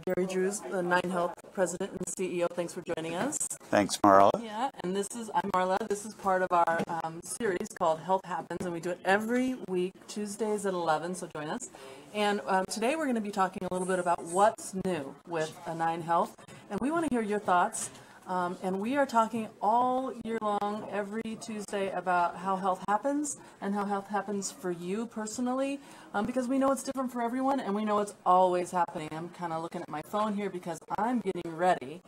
Gary Drews, the 9Health President and CEO. Thanks for joining us. Thanks, Marla. Yeah, and I'm Marla. This is part of our series called Health Happens, and we do it every week, Tuesdays at 11, so join us. And today we're going to be talking a little bit about what's new with 9Health, and we want to hear your thoughts. And we are talking all year long, every Tuesday, about how health happens and how health happens for you personally, because we know it's different for everyone, and we know it's always happening. I'm kind of looking at my phone here because I'm getting ready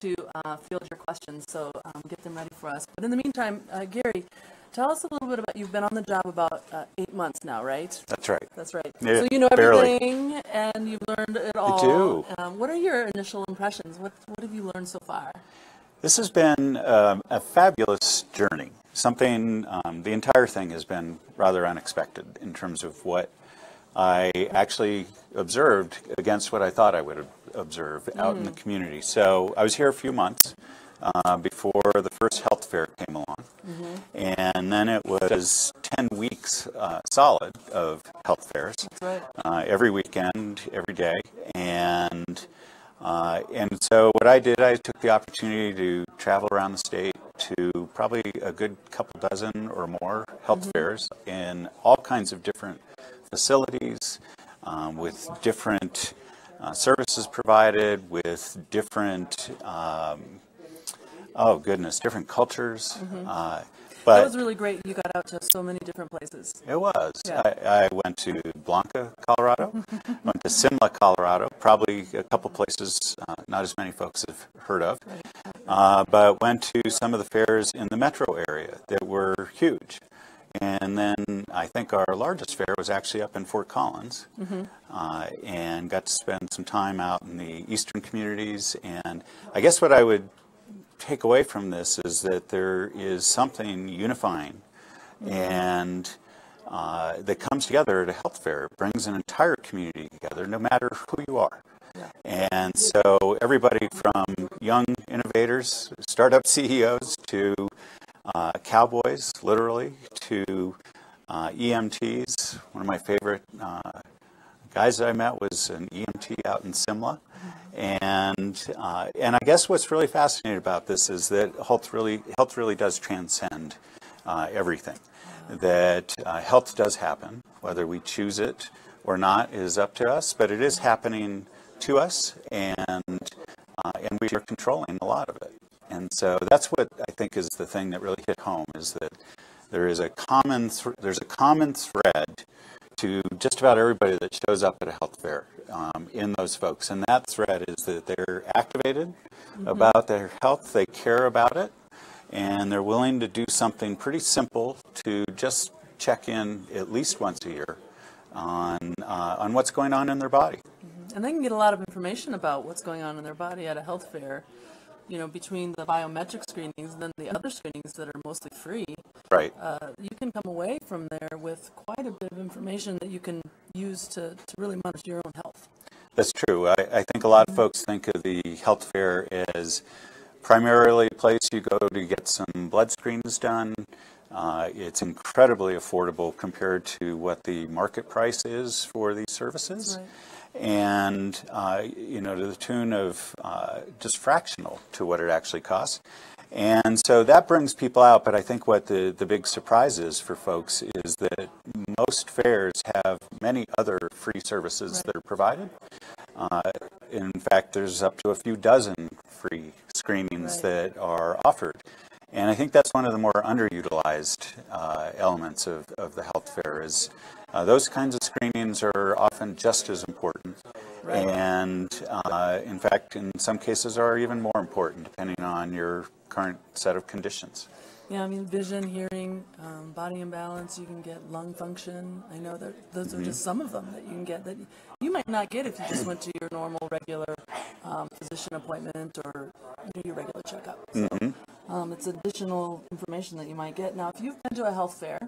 to field your questions, so get them ready for us. But in the meantime, Gary, tell us a little bit about, you've been on the job about 8 months now, right? That's right. That's right. Yeah, so you know barely. everything, and you've learned it all. I do. What are your initial impressions? What have you learned so far? This has been a fabulous journey. Something, the entire thing has been rather unexpected in terms of what I actually observed against what I thought I would observe out in the community. So I was here a few months before the first health fair came along. And then it was 10 weeks solid of health fairs. That's right. Every weekend, every day. And so what I did, I took the opportunity to travel around the state to probably a good couple dozen or more health fairs in all kinds of different facilities, with different services provided, with different, different cultures. But that was really great. You got out to so many different places. It was. Yeah. I went to Blanca, Colorado, went to Simla, Colorado, probably a couple places not as many folks have heard of, but went to some of the fairs in the metro area that were huge. And then I think our largest fair was actually up in Fort Collins, and got to spend some time out in the eastern communities. And I guess what I would take away from this is that there is something unifying and that comes together at a health fair. It brings an entire community together, no matter who you are. Yeah. And so everybody from young innovators, startup CEOs, to cowboys, literally, to EMTs. One of my favorite guys that I met was an EMT out in Simla. And I guess what's really fascinating about this is that health really does transcend everything. That health does happen, whether we choose it or not is up to us, but it is happening to us, and we are controlling a lot of it. And so that's what I think is the thing that really hit home, is that there is a common thread to just about everybody that shows up at a health fair in those folks. And that thread is that they're activated about their health, they care about it, and they're willing to do something pretty simple to just check in at least once a year on what's going on in their body. And they can get a lot of information about what's going on in their body at a health fair, you know, between the biometric screenings and then the other screenings that are mostly free. Right. You can come away from there with quite a bit of information that you can use to really monitor your own health. That's true. I think a lot of folks think of the health fair as primarily a place you go to get some blood screens done. It's incredibly affordable compared to what the market price is for these services. Right. And, to the tune of just fractional to what it actually costs. And so that brings people out, but I think what the big surprise is for folks is that most fairs have many other free services that are provided. In fact, there's up to a few dozen free screenings that are offered. And I think that's one of the more underutilized elements of the health fair is those kinds of screenings are often just as important. Right. And in fact, in some cases are even more important depending on your current set of conditions. Yeah, I mean, vision, hearing, body imbalance, you can get lung function. I know that those are just some of them that you can get that you might not get if you just went to your normal, regular physician appointment or your regular checkup. So, it's additional information that you might get. Now, if you've been to a health fair,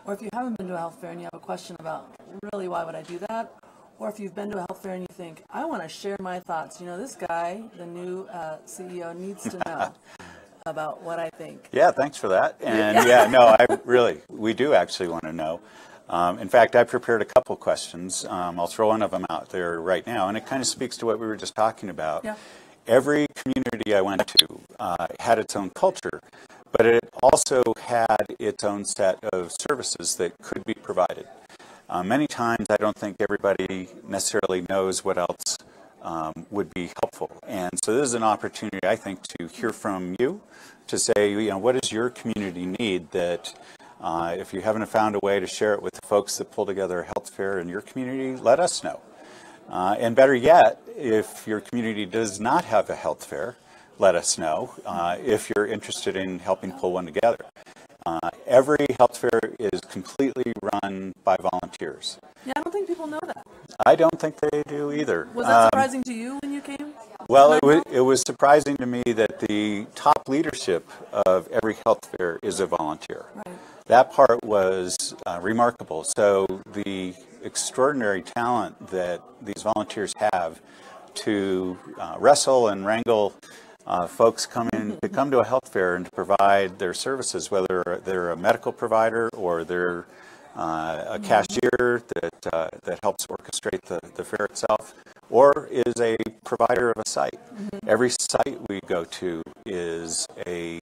or if you haven't been to a health fair and you have a question about, really, why would I do that? Or if you've been to a health fair and you think, I want to share my thoughts. You know, this guy, the new CEO, needs to know about what I think. Yeah, thanks for that. And we do actually want to know. In fact, I prepared a couple questions. I'll throw one of them out there right now, and it kind of speaks to what we were just talking about. Yeah. Every community I went to had its own culture, but it also had its own set of services that could be provided. Many times I don't think everybody necessarily knows what else would be helpful. And so this is an opportunity, I think, to hear from you, to say, what does your community need that if you haven't found a way to share it with the folks that pull together a health fair in your community, let us know. And better yet, if your community does not have a health fair, let us know if you're interested in helping pull one together. Every health fair is completely run by volunteers. Yeah, I don't think people know that. I don't think they do either. Was that surprising to you when you came? Well, it was surprising to me that the top leadership of every health fair is a volunteer. Right. That part was remarkable. So the extraordinary talent that these volunteers have to wrestle and wrangle folks to come to a health fair and to provide their services, whether they're a medical provider or they're a cashier that helps orchestrate the fair itself, or is a provider of a site. Every site we go to is a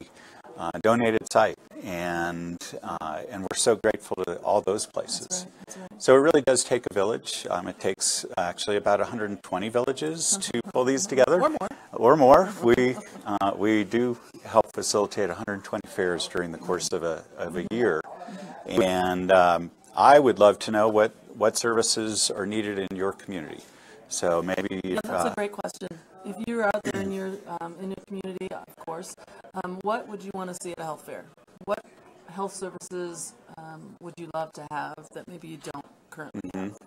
donated site, and we're so grateful to all those places. That's right. So it really does take a village. It takes actually about 120 villages to pull these together. Or more. We do help facilitate 120 fairs during the course of a year. And I would love to know what services are needed in your community. So maybe that's a great question. If you're out there in your community, of course, what would you want to see at a health fair? What health services would you love to have that maybe you don't currently have?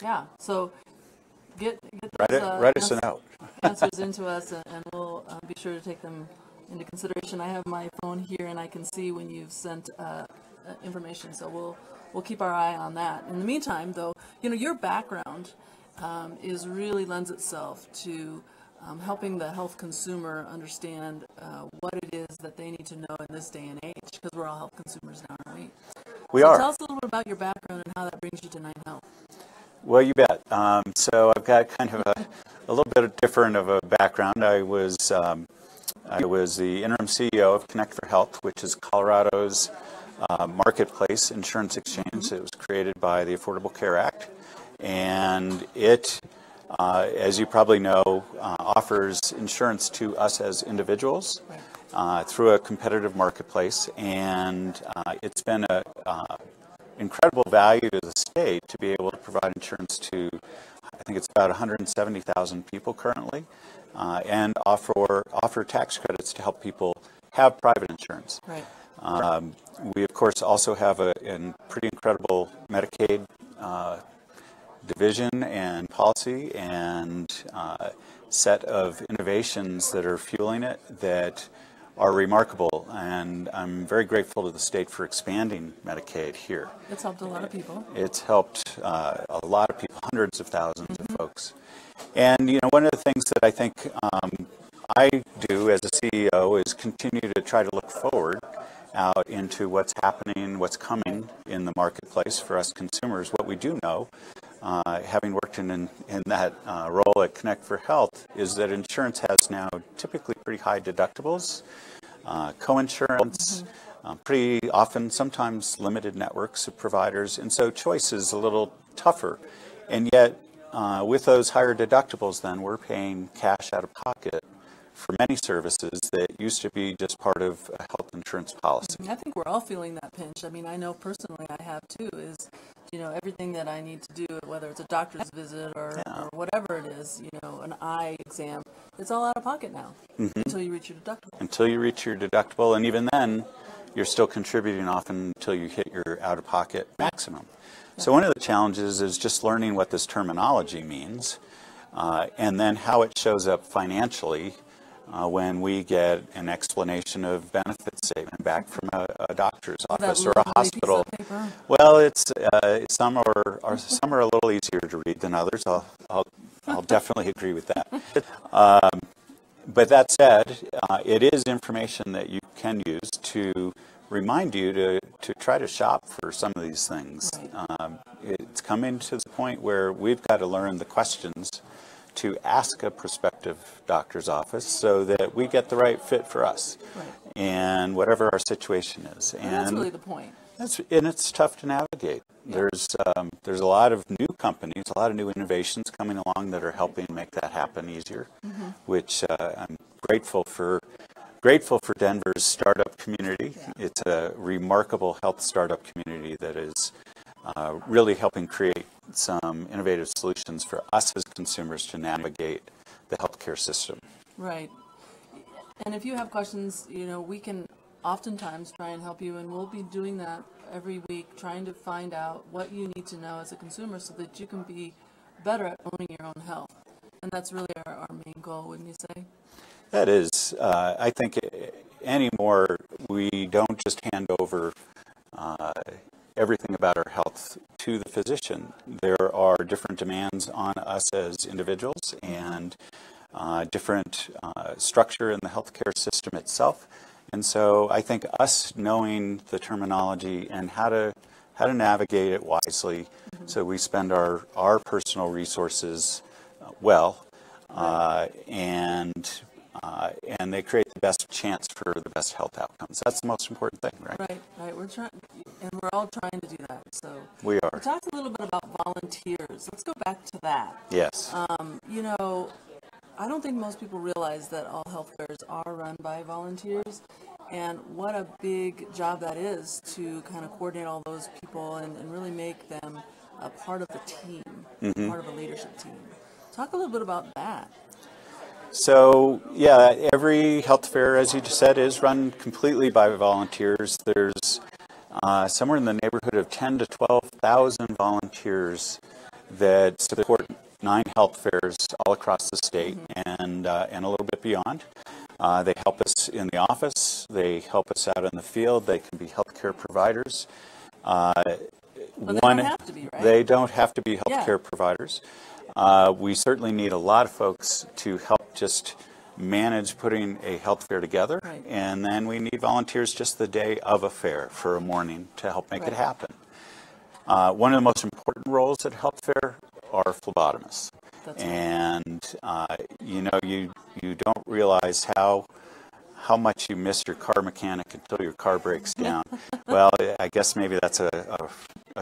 Yeah, so get those write us a note. answers into us, and we'll be sure to take them into consideration. I have my phone here, and I can see when you've sent information, so we'll keep our eye on that. In the meantime, though, your background really lends itself to helping the health consumer understand what it is that they need to know in this day and age, because we're all health consumers now, aren't we? We are. Tell us a little bit about your background and how that brings you to 9Health. Well, you bet. So I've got kind of a little bit different of a background. I was the interim CEO of Connect for Health, which is Colorado's marketplace insurance exchange. It was created by the Affordable Care Act, and it, as you probably know, offers insurance to us as individuals through a competitive marketplace, and it's been an incredible value to the state to be able to provide insurance to, I think it's about 170,000 people currently, and offer tax credits to help people have private insurance. Right. We, of course, also have a pretty incredible Medicaid division and policy and set of innovations that are fueling it that are remarkable, and I'm very grateful to the state for expanding Medicaid here. It's helped a lot of people. It's helped a lot of people, hundreds of thousands of folks. And one of the things that I think I do as a CEO is continue to try to look forward out into what's happening, what's coming in the marketplace for us consumers. What we do know, having worked in that role at Connect for Health, is that insurance has now typically pretty high deductibles, co-insurance, pretty often, sometimes limited networks of providers, and so choice is a little tougher. And yet, with those higher deductibles, then we're paying cash out of pocket for many services that used to be just part of a health insurance policy. I think we're all feeling that pinch. I mean, I know personally I have too, is, everything that I need to do, whether it's a doctor's visit or whatever it is, an eye exam, it's all out of pocket now until you reach your deductible. Until you reach your deductible, and even then, you're still contributing often until you hit your out-of-pocket maximum. So one of the challenges is just learning what this terminology means, and then how it shows up financially when we get an explanation of benefit statement back from a doctor's office or a hospital. Well, it's some are a little easier to read than others. I'll definitely agree with that. But that said, it is information that you can use to remind you to try to shop for some of these things. Right. It's coming to the point where we've got to learn the questions to ask a prospective doctor's office so that we get the right fit for us, Right. and whatever our situation is. And that's really the point. And it's tough to navigate. Yeah. There's a lot of new companies, a lot of new innovations coming along that are helping make that happen easier, which I'm grateful for Denver's startup community. Yeah. It's a remarkable health startup community that is really helping create some innovative solutions for us as consumers to navigate the healthcare system. Right. And if you have questions, we can oftentimes try and help you, and we'll be doing that every week, trying to find out what you need to know as a consumer so that you can be better at owning your own health. And that's really our main goal, wouldn't you say? That is. I think anymore we don't just hand over everything about our health to the physician. There are different demands on us as individuals and different structure in the healthcare system itself. And so I think us knowing the terminology and how to navigate it wisely, so we spend our personal resources well, and they create the best chance for the best health outcomes. That's the most important thing, right? Right. We're trying, and we're all trying to do that. So We are. we talked a little bit about volunteers. Let's go back to that. Yes. I don't think most people realize that all health fairs are run by volunteers, and what a big job that is to kind of coordinate all those people and really make them a part of the team, part of a leadership team. Talk a little bit about that. So, yeah, every health fair, as you just said, is run completely by volunteers. There's somewhere in the neighborhood of 10 to 12,000 volunteers that support 9Health fairs all across the state and a little bit beyond. They help us in the office. They help us out in the field. They can be healthcare providers. But they don't have to be, right? They don't have to be healthcare providers. We certainly need a lot of folks to help just manage putting a health fair together. Right. And then we need volunteers just the day of a fair for a morning to help make it happen. One of the most important roles at a health fair are phlebotomists. That's and you don't realize how much you miss your car mechanic until your car breaks down. Well, I guess maybe that's a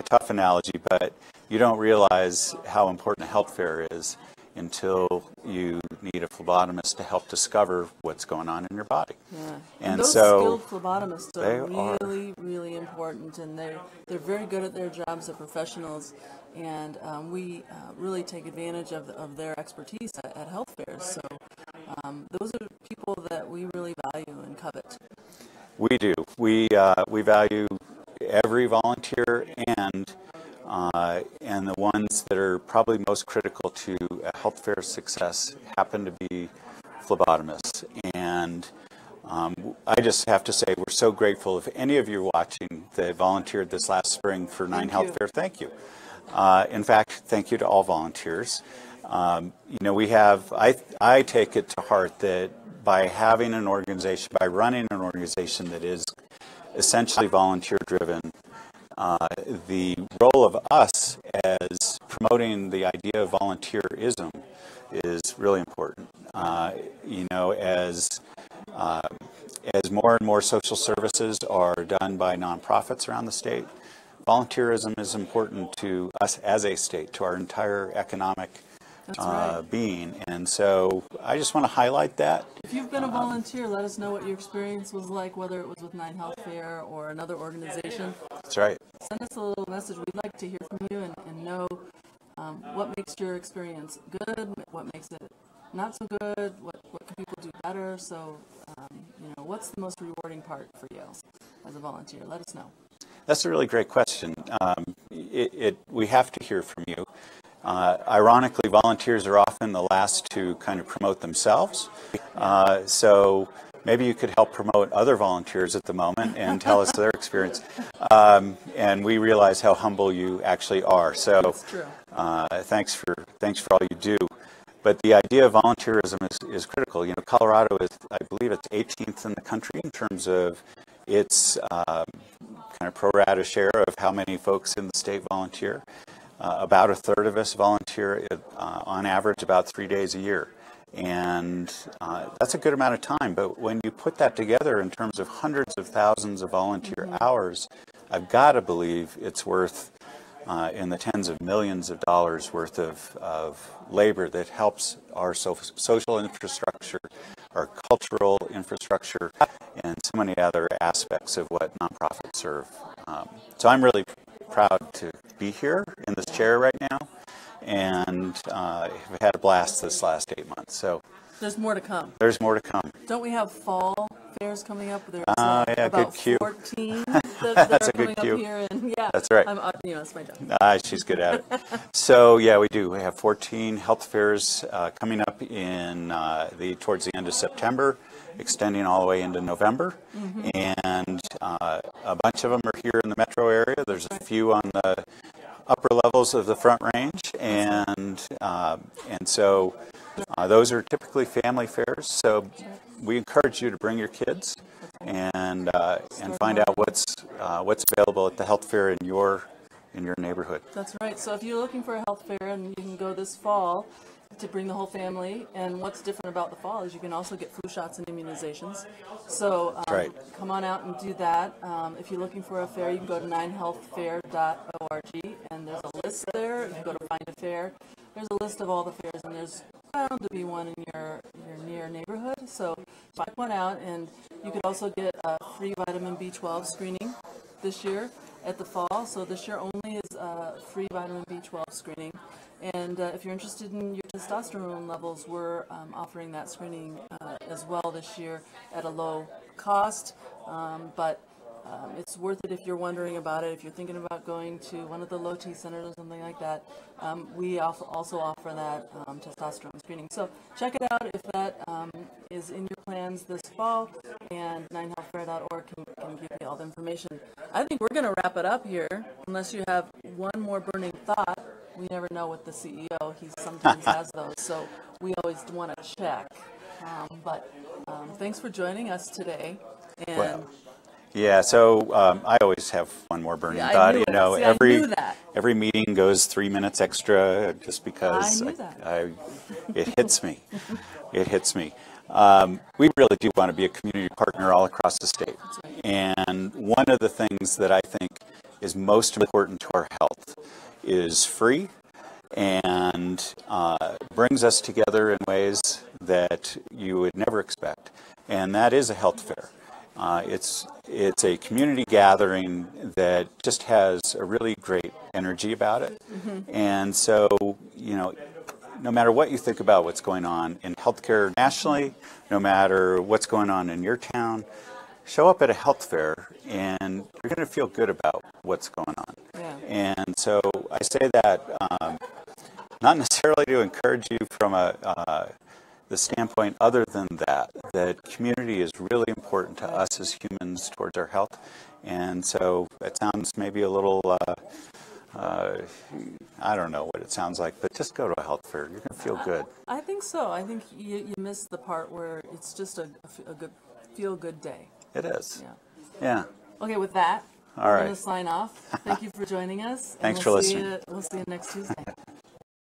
tough analogy, but you don't realize how important a health fair is until you need a phlebotomist to help discover what's going on in your body. Yeah. And those so skilled phlebotomists are really, really important, and they're very good at their jobs. They're professionals, and we really take advantage of their expertise at health fairs. So those are people that we really value and covet. We do. We value every volunteer and the ones that are probably most critical to a health fair success happen to be phlebotomists. And I just have to say we're so grateful. If any of you watching that volunteered this last spring for 9Health Fair, thank you. In fact, thank you to all volunteers. We have, I take it to heart that by having an organization, by running an organization that is essentially volunteer driven, the role of us as promoting the idea of volunteerism is really important. As more and more social services are done by nonprofits around the state, volunteerism is important to us as a state, to our entire economic being. And so I just want to highlight that. If you've been a volunteer, let us know what your experience was like, whether it was with 9Health Fair or another organization. That's right. Send us a little message. We'd like to hear from you and know what makes your experience good, what makes it not so good, what can people do better. So, what's the most rewarding part for you as a volunteer? Let us know. That's a really great question. We have to hear from you. Ironically, volunteers are often the last to kind of promote themselves. So maybe you could help promote other volunteers at the moment and tell us their experience. And we realize how humble you actually are. So thanks for all you do. But the idea of volunteerism is critical. Colorado is, I believe it's 18th in the country in terms of its kind of pro rata share of how many folks in the state volunteer. About a third of us volunteer on average about 3 days a year. And that's a good amount of time. But when you put that together in terms of hundreds of thousands of volunteer hours, I've got to believe it's worth in the tens of millions of dollars worth of labor that helps our social infrastructure, our cultural infrastructure, and so many other aspects of what nonprofits serve. So I'm really proud to be here in this chair right now, and have had a blast this last 8 months. So there's more to come. There's more to come. Don't we have fall fairs coming up? There's Yeah, about good cue. 14 that That's are a good coming up cue. here, and yeah, That's right. That's my job. She's good at it. So yeah, we do. We have 14 health fairs coming up in towards the end of September, extending all the way into November, and a bunch of them are here in the metro area. There's a few on the upper levels of the Front Range, and so those are typically family fairs. So we encourage you to bring your kids and find out what's available at the health fair in your neighborhood. That's right. So if you're looking for a health fair, and you can go this fall to bring the whole family. And what's different about the fall is you can also get flu shots and immunizations. So right. Come on out and do that. If you're looking for a fair, you can go to 9healthfair.org, and there's a list there. If you go to Find a Fair, there's a list of all the fairs, and there's bound to be one in your near neighborhood. So check one out, and you could also get a free vitamin B12 screening this year at the fall. So this year only is a free vitamin B12 screening. And if you're interested in your testosterone levels, we're offering that screening as well this year at a low cost. But it's worth it if you're wondering about it. If you're thinking about going to one of the low T centers or something like that, we also offer that testosterone screening. So check it out if that is in your plans this fall, and 9healthfair.org can give you all the information. I think we're going to wrap it up here, unless you have one more burning thought. We never know with the CEO. He sometimes has those, so we always want to check. But thanks for joining us today. And Well, yeah, so I always have one more burning Yeah, I thought. knew You it. know, See, I knew that. every meeting goes 3 minutes extra just because I knew that. it hits me. It hits me. We really do want to be a community partner all across the state. And one of the things that I think is most important to our health is free and brings us together in ways that you would never expect. And that is a health fair. It's a community gathering that just has a really great energy about it. And so, you know, no matter what you think about what's going on in healthcare nationally, no matter what's going on in your town, show up at a health fair and you're going to feel good about what's going on. Yeah. And so I say that not necessarily to encourage you from the standpoint other than that community is really important to us as humans towards our health. And so that sounds maybe a little, I don't know what it sounds like, but just go to a health fair. You're going to feel good. I think so. I think you missed the part where it's just a good feel-good day. It is. Yeah. Yeah. Okay, with that, All we're right. going to sign off. Thank you for joining us. Thanks for listening. We'll see you next Tuesday.